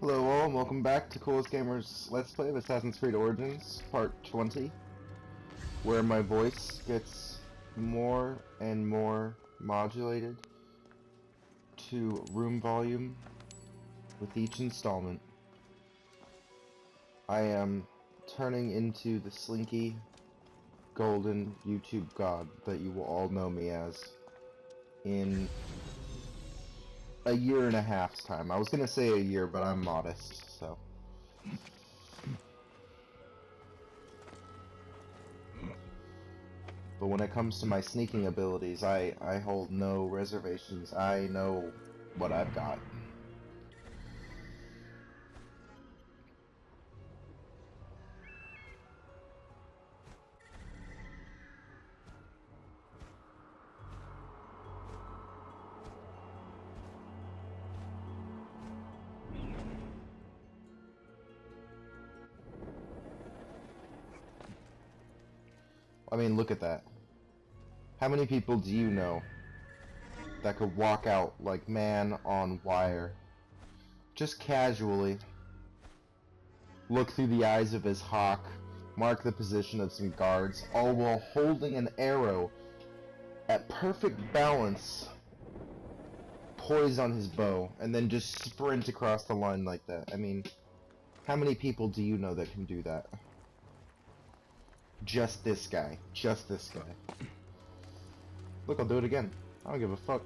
Hello all, and welcome back to Coolest Gamer's Let's Play of Assassin's Creed Origins, Part 20, where my voice gets more and more modulated to room volume with each installment. I am turning into the slinky, golden YouTube god that you will all know me as in a year and a half's time. I was gonna say a year, but I'm modest, so. But when it comes to my sneaking abilities, I hold no reservations. I know what I've got. I mean, look at that. How many people do you know that could walk out like man on wire, just casually, look through the eyes of his hawk, mark the position of some guards, all while holding an arrow at perfect balance, poised on his bow, and then just sprint across the line like that? I mean, how many people do you know that can do that? Just this guy. Just this guy. Look, I'll do it again. I don't give a fuck.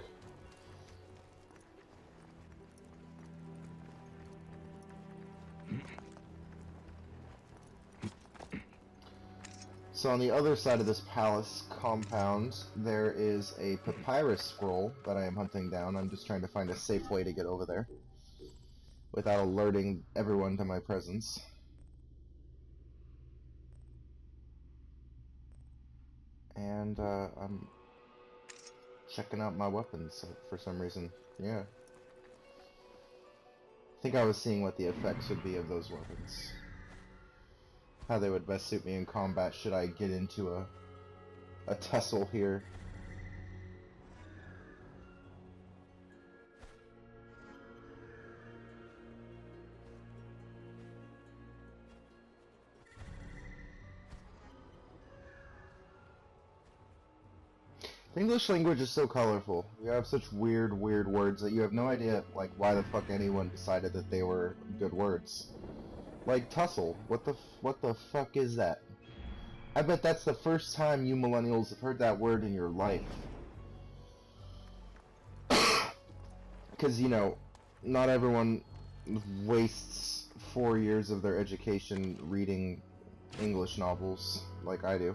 So on the other side of this palace compound, there is a papyrus scroll that I am hunting down. I'm just trying to find a safe way to get over there without alerting everyone to my presence. And I'm checking out my weapons for some reason. Yeah. I think I was seeing what the effects would be of those weapons. How they would best suit me in combat should I get into a tussle here. The English language is so colorful. We have such weird words that you have no idea, like, why the fuck anyone decided that they were good words. Like tussle. What the fuck is that? I bet that's the first time you millennials have heard that word in your life. Because, you know, not everyone wastes 4 years of their education reading English novels like I do.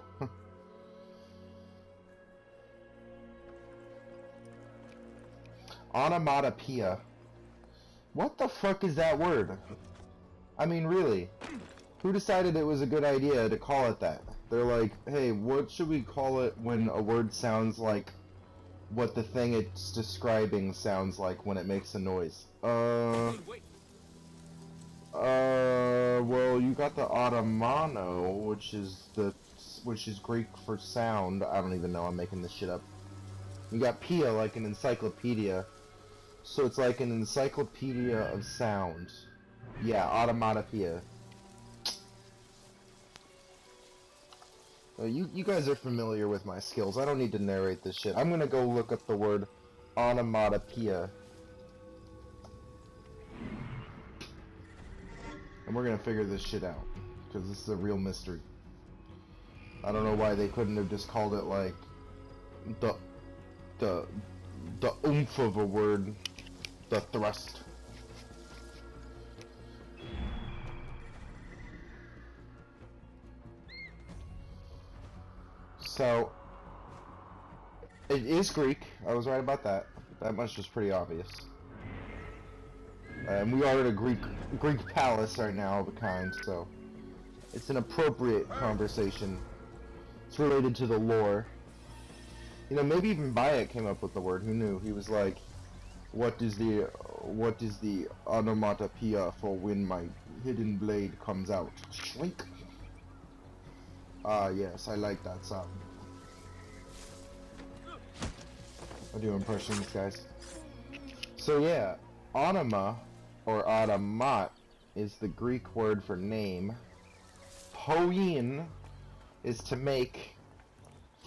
Onomatopoeia. What the fuck is that word? I mean, really. Who decided it was a good idea to call it that? They're like, hey, what should we call it when a word sounds like what the thing it's describing sounds like when it makes a noise? Well, you got the Ottomano, which is Greek for sound. I don't even know, I'm making this shit up. You got Pia, like an encyclopedia. So it's like an encyclopedia of sound. Yeah, onomatopoeia. You guys are familiar with my skills. I don't need to narrate this shit. I'm gonna go look up the word onomatopoeia. And we're gonna figure this shit out. Because this is a real mystery. I don't know why they couldn't have just called it like the oomph of a word. The thrust. So, it is Greek. I was right about that. That much was pretty obvious. And we are at a Greek palace right now of a kind, so it's an appropriate conversation. It's related to the lore. You know, maybe even Bayek came up with the word. Who knew? He was like, what is the onomatopoeia for when my hidden blade comes out? Shrink. Ah, yes, I like that sound. I do impressions, guys. So yeah, onoma or automat, is the Greek word for name. Poien is to make,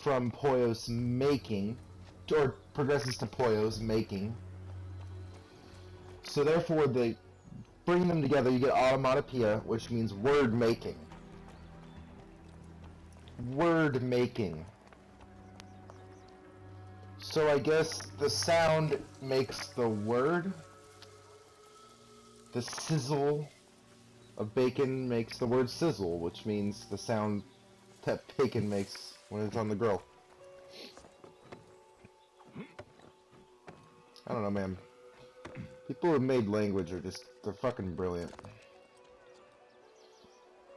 from poios, making, or progresses to poios, making. So therefore, they bring them together, you get automatopoeia, which means word making. Word making. So I guess the sound makes the word. The sizzle of bacon makes the word sizzle, which means the sound that bacon makes when it's on the grill. I don't know, man. People who made language are just, they're fucking brilliant.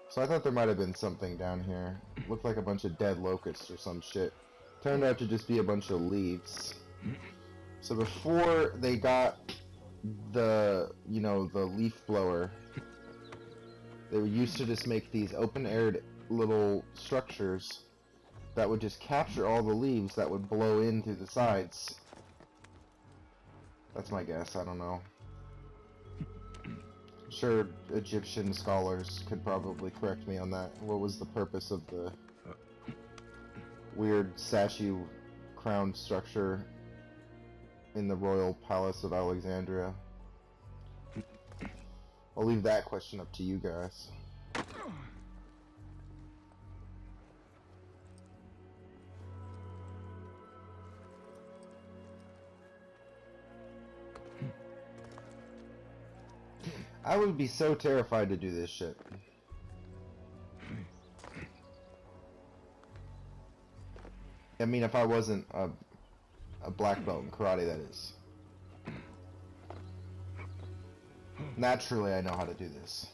So I thought there might have been something down here. Looked like a bunch of dead locusts or some shit. Turned out to just be a bunch of leaves. So before they got the, you know, the leaf blower, they used to just make these open-aired little structures that would just capture all the leaves that would blow in through the sides. That's my guess, I don't know. I'm sure Egyptian scholars could probably correct me on that. What was the purpose of the weird statue crown structure in the royal palace of Alexandria? I'll leave that question up to you guys. I would be so terrified to do this shit. I mean, if I wasn't a black belt in karate, that is. Naturally, I know how to do this.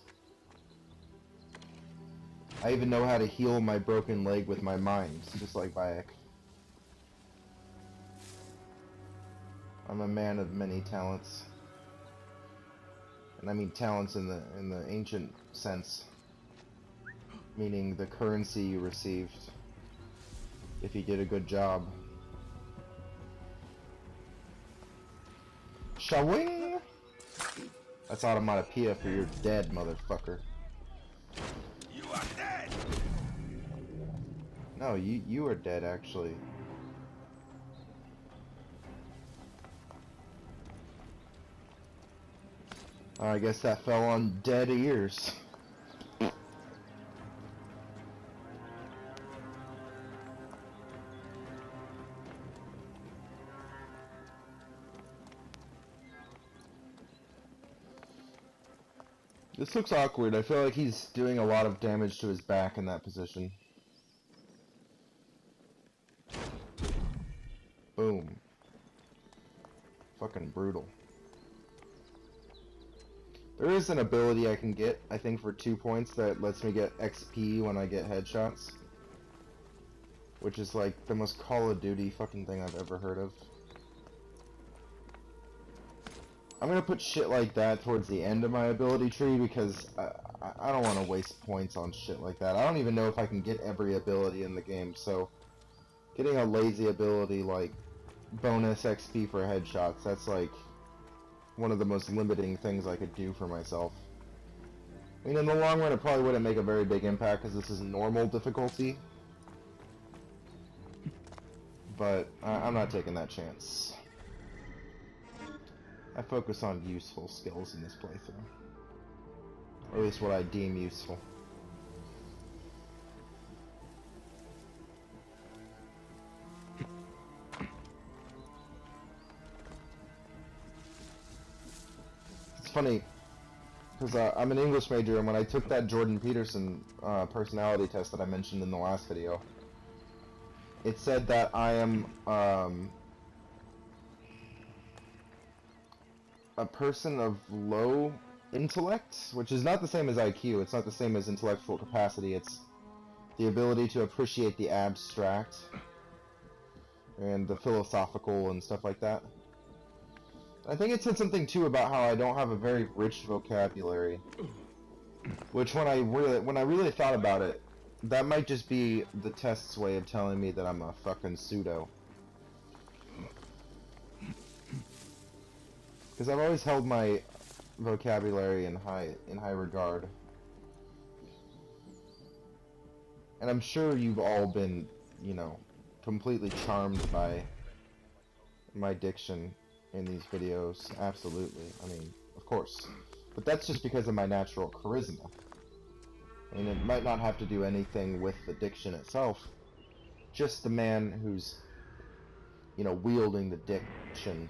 I even know how to heal my broken leg with my mind, just like Bayek. I'm a man of many talents. And I mean talents in the ancient sense, meaning the currency you received if you did a good job. Shawing! That's automatopoeia for you're dead, motherfucker. You are dead! No, you are dead, actually. I guess that fell on dead ears. This looks awkward. I feel like he's doing a lot of damage to his back in that position. Boom. Fucking brutal. There is an ability I can get, I think for 2 points, that lets me get XP when I get headshots. Which is like the most Call of Duty fucking thing I've ever heard of. I'm gonna put shit like that towards the end of my ability tree because I don't want to waste points on shit like that. I don't even know if I can get every ability in the game, so getting a lazy ability like bonus XP for headshots, that's like one of the most limiting things I could do for myself. I mean, in the long run, it probably wouldn't make a very big impact because this is normal difficulty. But I'm not taking that chance. I focus on useful skills in this playthrough. Or at least what I deem useful. It's funny, because I'm an English major, and when I took that Jordan Peterson personality test that I mentioned in the last video, it said that I am a person of low intellect, which is not the same as IQ. It's not the same as intellectual capacity. It's the ability to appreciate the abstract and the philosophical and stuff like that. I think it said something too about how I don't have a very rich vocabulary, which when I really thought about it, that might just be the test's way of telling me that I'm a fucking pseudo. Because I've always held my vocabulary in high regard. And I'm sure you've all been, you know, completely charmed by my diction in these videos. Absolutely. I mean, of course. But that's just because of my natural charisma. I mean, it might not have to do anything with the diction itself. Just the man who's, you know, wielding the diction.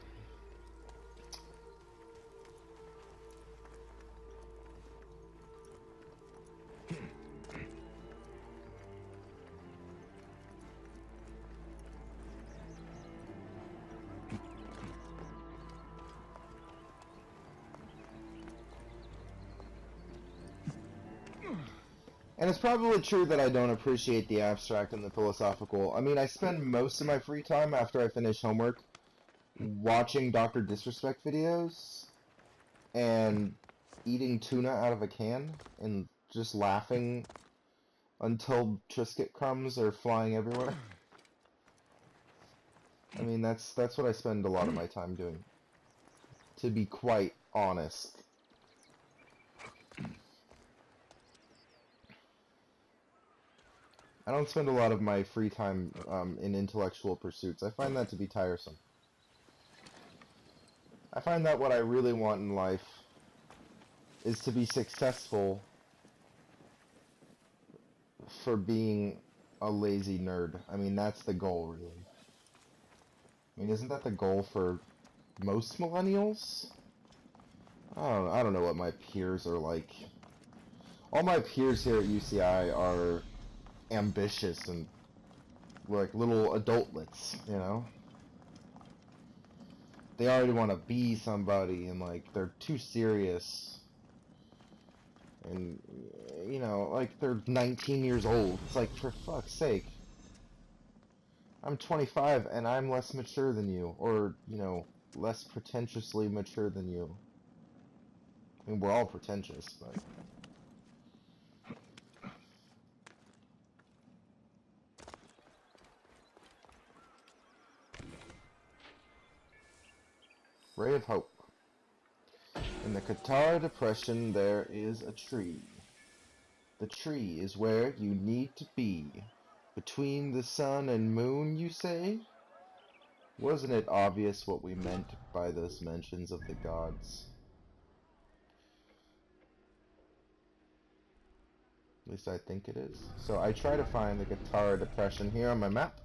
And it's probably true that I don't appreciate the abstract and the philosophical. I mean, I spend most of my free time after I finish homework watching Dr. Disrespect videos and eating tuna out of a can and just laughing until Triscuit crumbs are flying everywhere. I mean, that's what I spend a lot of my time doing, to be quite honest. I don't spend a lot of my free time in intellectual pursuits. I find that to be tiresome. I find that what I really want in life is to be successful for being a lazy nerd. I mean, that's the goal, really. I mean, isn't that the goal for most millennials? I don't know what my peers are like. All my peers here at UCI are ambitious and like little adultlets, you know? They already want to be somebody and like they're too serious. And, you know, like they're 19 years old. It's like, for fuck's sake. I'm 25 and I'm less mature than you. Or, you know, less pretentiously mature than you. I mean, we're all pretentious, but... Ray of Hope. In the Qatar Depression, there is a tree. The tree is where you need to be. Between the sun and moon, you say? Wasn't it obvious what we meant by those mentions of the gods? At least I think it is. So I try to find the Qatar Depression here on my map.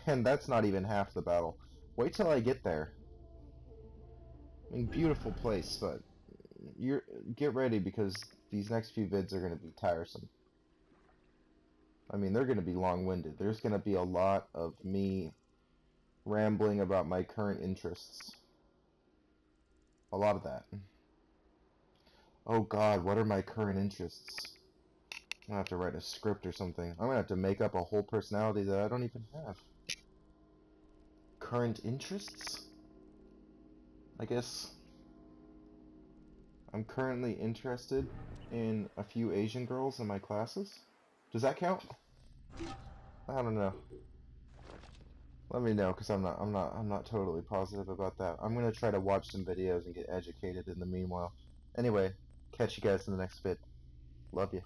And that's not even half the battle. Wait till I get there. I mean, beautiful place, but get ready because these next few vids are going to be tiresome. I mean, they're going to be long-winded. There's going to be a lot of me rambling about my current interests. A lot of that. Oh god, what are my current interests? I'm gonna have to write a script or something. I'm gonna have to make up a whole personality that I don't even have. Current interests? I guess I'm currently interested in a few Asian girls in my classes. Does that count? I don't know. Let me know, because I'm not totally positive about that. I'm gonna try to watch some videos and get educated in the meanwhile. Anyway, catch you guys in the next vid. Love you.